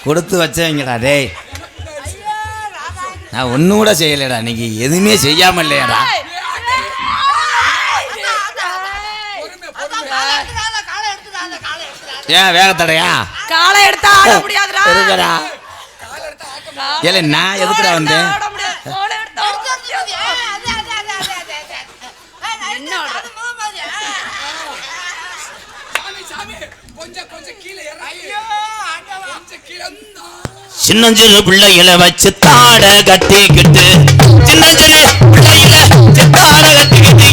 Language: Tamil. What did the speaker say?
கொடுத்து வச்சவங்கடா டேய். நான் ஒன்றும் கூட செய்யலைடா, இன்னைக்கு எதுவுமே செய்யாமல் இல்லையாடா. ஏன் வேகத்தடையா? காலை எடுத்தா ஆட முடியாதுடா. இருக்குடா. ஏலே நான் எதுக்குடா வந்தேன்? சின்னஞ்சிறு பிள்ளைகளை வச்சு தாட கட்டிக்கிட்டு, சின்னஞ்சிறு பிள்ளைகளை வச்சு தாட கட்டிக்கிட்டு